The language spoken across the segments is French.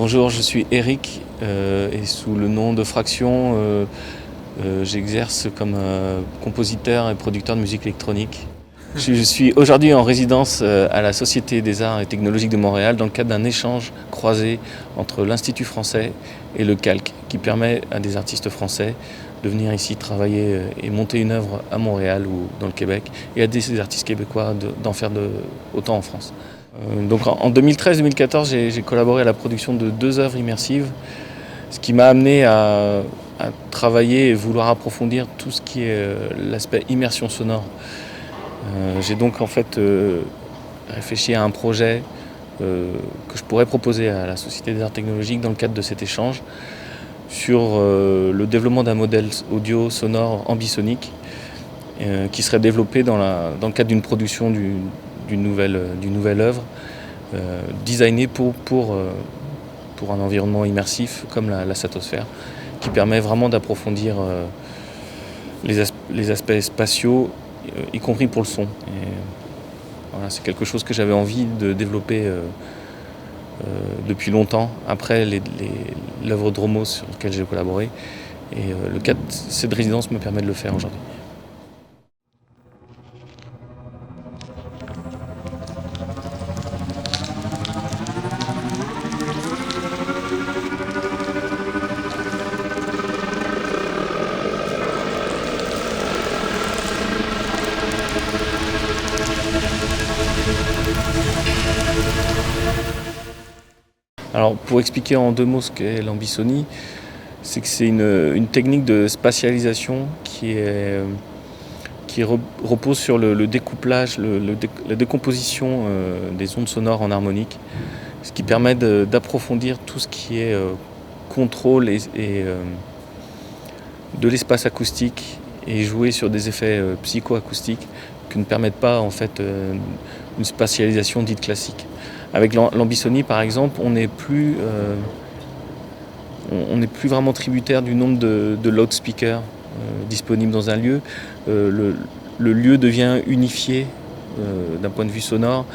Bonjour, je suis Eric et sous le nom de Fraction, j'exerce comme compositeur et producteur de musique électronique. Je suis aujourd'hui en résidence à la Société des Arts et Technologiques de Montréal dans le cadre d'un échange croisé entre l'Institut français et le Calque qui permet à des artistes français de venir ici travailler et monter une œuvre à Montréal ou dans le Québec et à des artistes québécois d'en faire autant en France. Donc en 2013-2014, j'ai collaboré à la production de 2 œuvres immersives, ce qui m'a amené à travailler et vouloir approfondir tout ce qui est l'aspect immersion sonore. J'ai donc en fait réfléchi à un projet que je pourrais proposer à la Société des Arts Technologiques dans le cadre de cet échange sur le développement d'un modèle audio sonore ambisonique qui serait développé dans le cadre d'une production d'une nouvelle œuvre designée pour un environnement immersif comme la Satosphère, qui permet vraiment d'approfondir les aspects spatiaux, y compris pour le son. Et voilà, c'est quelque chose que j'avais envie de développer depuis longtemps, après l'œuvre Dromos sur laquelle j'ai collaboré. Et le cadre de cette résidence me permet de le faire aujourd'hui. Alors pour expliquer en 2 mots ce qu'est l'ambisonie, c'est que c'est une technique de spatialisation qui repose sur le découplage, la décomposition des ondes sonores en harmonique, ce qui permet d'approfondir tout ce qui est contrôle de l'espace acoustique et jouer sur des effets psychoacoustiques qui ne permettent pas en fait une spatialisation dite classique. Avec l'ambisonie par exemple, on n'est plus vraiment tributaire du nombre de loudspeakers disponibles dans un lieu. Le lieu devient unifié d'un point de vue sonore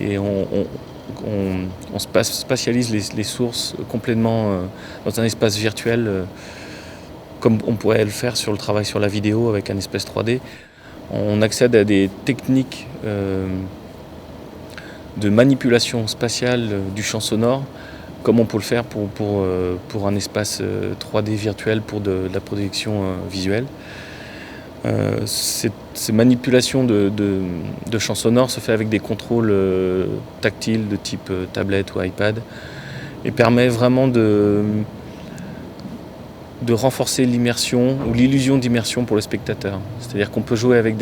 et on spatialise les sources complètement dans un espace virtuel comme on pourrait le faire sur le travail sur la vidéo avec un espace 3D. On accède à des techniques de manipulation spatiale du champ sonore, comme on peut le faire pour un espace 3D virtuel pour de la projection visuelle. Ces manipulations de champ sonore se fait avec des contrôles tactiles de type tablette ou iPad et permet vraiment de renforcer l'immersion ou l'illusion d'immersion pour le spectateur. C'est-à-dire qu'on peut jouer avec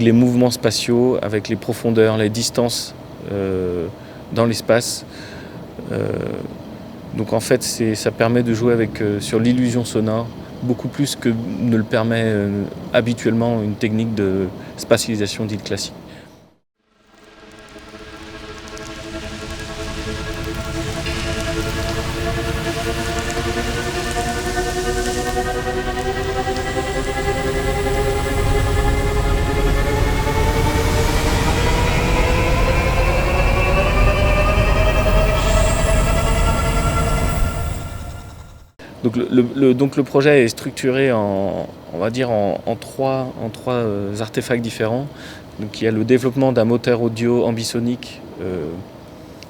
les mouvements spatiaux, avec les profondeurs, les distances dans l'espace. Donc en fait, ça permet de jouer sur l'illusion sonore beaucoup plus que ne le permet habituellement une technique de spatialisation dite classique. Donc le projet est structuré on va dire en trois artefacts différents. Donc il y a le développement d'un moteur audio ambisonique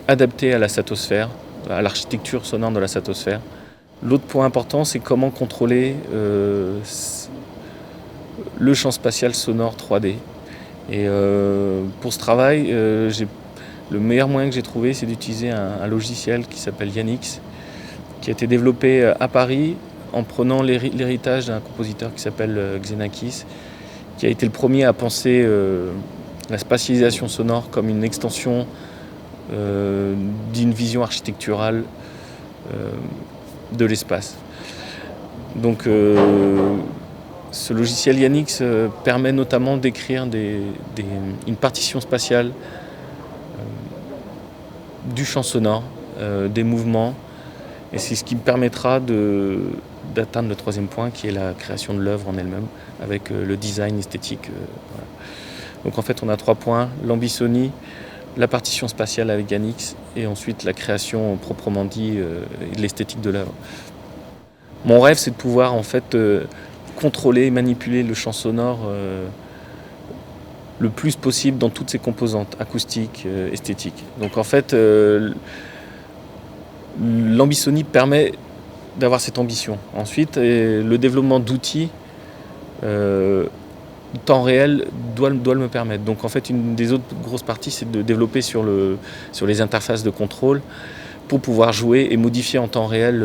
adapté à la Satosphère, à l'architecture sonore de la Satosphère. L'autre point important, c'est comment contrôler le champ spatial sonore 3D. Et pour ce travail, le meilleur moyen que j'ai trouvé, c'est d'utiliser un logiciel qui s'appelle Yanix, qui a été développé à Paris en prenant l'héritage d'un compositeur qui s'appelle Xenakis, qui a été le premier à penser la spatialisation sonore comme une extension d'une vision architecturale de l'espace. Donc ce logiciel Yanix permet notamment d'écrire une partition spatiale du champ sonore, des mouvements. Et c'est ce qui me permettra d'atteindre le 3e point, qui est la création de l'œuvre en elle-même, avec le design esthétique. Voilà. Donc en fait, on a 3 points, l'ambisonie, la partition spatiale avec Yanix et ensuite la création proprement dit et de l'esthétique de l'œuvre. Mon rêve, c'est de pouvoir en fait contrôler et manipuler le champ sonore le plus possible dans toutes ses composantes, acoustiques, esthétiques. Donc en fait, l'ambisonie permet d'avoir cette ambition. Ensuite, le développement d'outils temps réel doit le me permettre. Donc en fait, une des autres grosses parties, c'est de développer sur les interfaces de contrôle pour pouvoir jouer et modifier en temps réel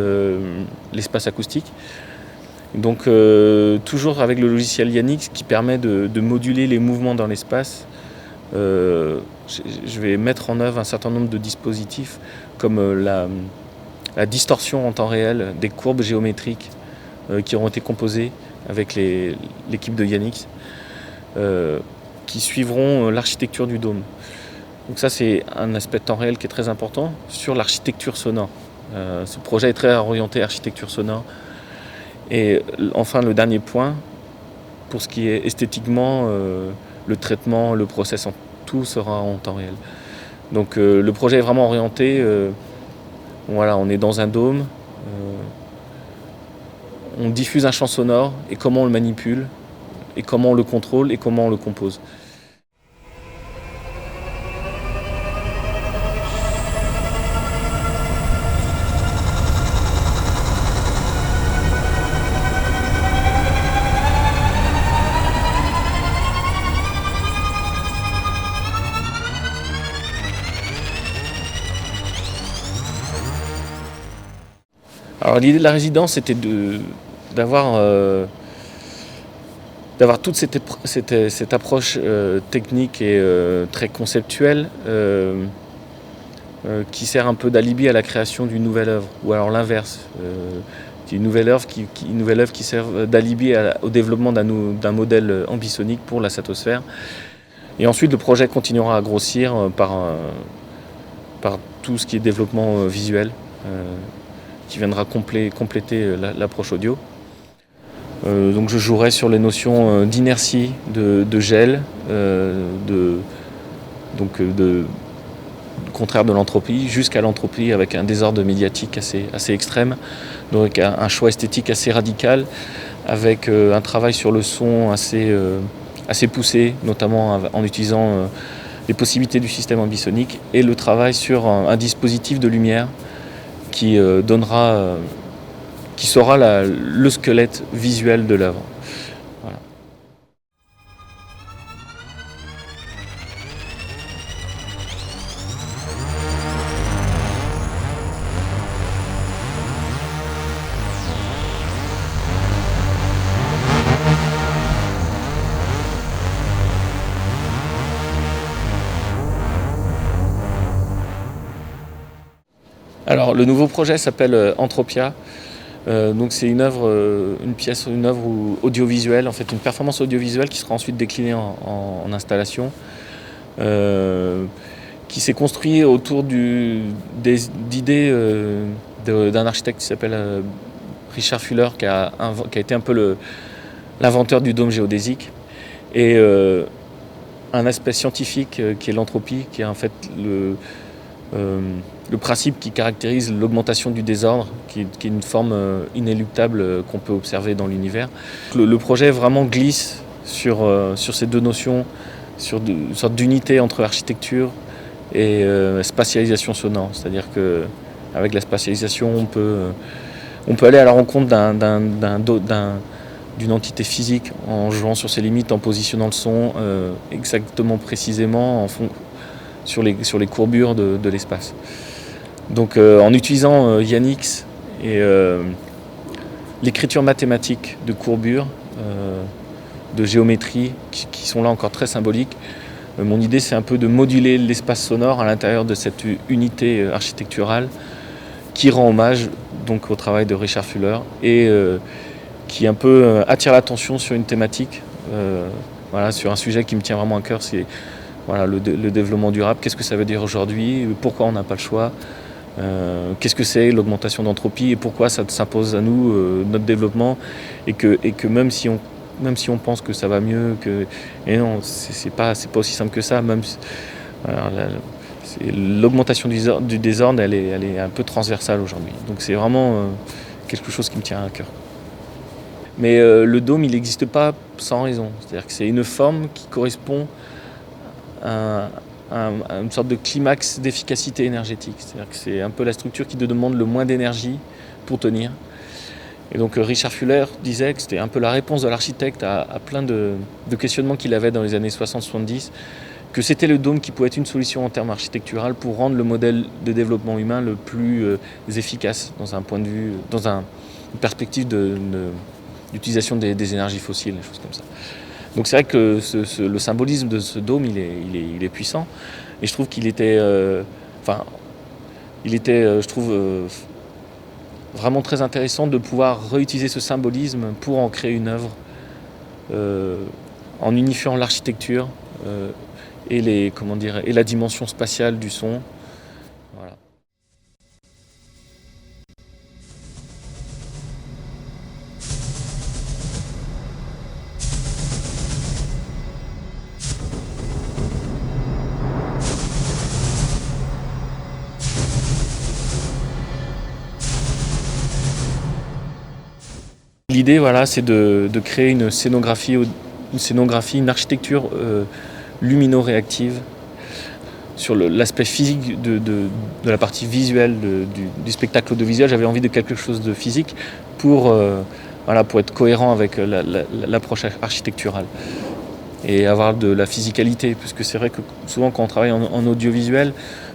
l'espace acoustique. Donc toujours avec le logiciel Yanix qui permet de moduler les mouvements dans l'espace. Je vais mettre en œuvre un certain nombre de dispositifs comme la distorsion en temps réel des courbes géométriques qui auront été composées avec l'équipe de Yanix, qui suivront l'architecture du dôme. Donc ça, c'est un aspect de temps réel qui est très important sur l'architecture sonore. Ce projet est très orienté architecture sonore. Et enfin, le dernier point, pour ce qui est esthétiquement, le traitement, le process, tout sera en temps réel. Donc le projet est vraiment orienté, voilà, on est dans un dôme, on diffuse un champ sonore et comment on le manipule, et comment on le contrôle et comment on le compose. Alors l'idée de la résidence, c'était d'avoir toute cette approche technique et très conceptuelle qui sert un peu d'alibi à la création d'une nouvelle œuvre, ou alors l'inverse, une nouvelle œuvre qui sert d'alibi au développement d'un modèle ambisonique pour la stratosphère. Et ensuite, le projet continuera à grossir par tout ce qui est développement visuel, qui viendra compléter l'approche audio. Donc je jouerai sur les notions d'inertie, de gel, contraire de l'entropie, jusqu'à l'entropie avec un désordre médiatique assez extrême, donc un choix esthétique assez radical, avec un travail sur le son assez poussé, notamment en utilisant les possibilités du système ambisonique, et le travail sur un dispositif de lumière qui sera le squelette visuel de l'œuvre. Voilà. Alors le nouveau projet s'appelle Entropia. Donc c'est une œuvre audiovisuelle, en fait une performance audiovisuelle qui sera ensuite déclinée en installation, qui s'est construit autour d'idées d'un architecte qui s'appelle Richard Fuller, qui a été un peu l'inventeur du dôme géodésique, et un aspect scientifique qui est l'entropie, qui est en fait le principe qui caractérise l'augmentation du désordre, qui est une forme inéluctable qu'on peut observer dans l'univers. Le projet vraiment glisse sur ces deux notions, sur une sorte d'unité entre architecture et spatialisation sonore. C'est-à-dire qu'avec la spatialisation, on peut aller à la rencontre d'une entité physique en jouant sur ses limites, en positionnant le son exactement précisément sur les courbures de l'espace. Donc en utilisant Yanix et l'écriture mathématique de courbures, de géométrie, qui sont là encore très symboliques, mon idée c'est un peu de moduler l'espace sonore à l'intérieur de cette unité architecturale qui rend hommage donc au travail de Richard Fuller et qui un peu attire l'attention sur une thématique, voilà, sur un sujet qui me tient vraiment à cœur, c'est voilà, le développement durable. Qu'est-ce que ça veut dire aujourd'hui? Pourquoi on n'a pas le choix? Qu'est-ce que c'est l'augmentation d'entropie et pourquoi ça s'impose à nous, notre développement, et que même si on pense que ça va mieux, et non, c'est pas aussi simple que ça. Même voilà, L'augmentation du désordre, elle est un peu transversale aujourd'hui. Donc c'est vraiment quelque chose qui me tient à cœur. Mais le dôme, il n'existe pas sans raison. C'est-à-dire que c'est une forme qui correspond à une sorte de climax d'efficacité énergétique. C'est-à-dire que c'est un peu la structure qui te demande le moins d'énergie pour tenir. Et donc Richard Fuller disait que c'était un peu la réponse de l'architecte à plein de questionnements qu'il avait dans les années 60-70, que c'était le dôme qui pouvait être une solution en termes architectural pour rendre le modèle de développement humain le plus efficace dans un point de vue, dans une perspective d'utilisation des énergies fossiles, des choses comme ça. Donc c'est vrai que le symbolisme de ce dôme, il est puissant. Et je trouve qu'il était, je trouve, vraiment très intéressant de pouvoir réutiliser ce symbolisme pour en créer une œuvre en unifiant l'architecture et la dimension spatiale du son. Voilà. L'idée, voilà, c'est de créer une scénographie, une architecture lumino-réactive sur l'aspect physique de la partie visuelle du spectacle audiovisuel. J'avais envie de quelque chose de physique pour être cohérent avec l'approche architecturale et avoir de la physicalité, parce que c'est vrai que souvent quand on travaille en audiovisuel,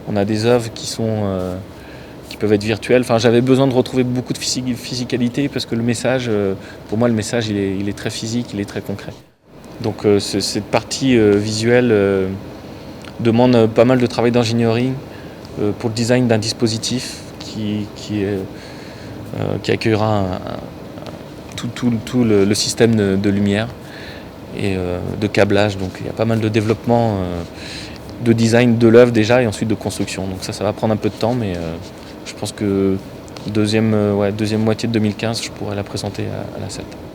on a des œuvres qui peuvent être virtuelles. Enfin, j'avais besoin de retrouver beaucoup de physicalité parce que le message, pour moi, le message, il est très physique, il est très concret. Donc cette partie visuelle demande pas mal de travail d'ingénierie pour le design d'un dispositif qui accueillera tout le système de lumière et de câblage. Donc il y a pas mal de développement de design de l'œuvre déjà et ensuite de construction. Donc ça va prendre un peu de temps, mais je pense que deuxième moitié de 2015, je pourrais la présenter à la SELT.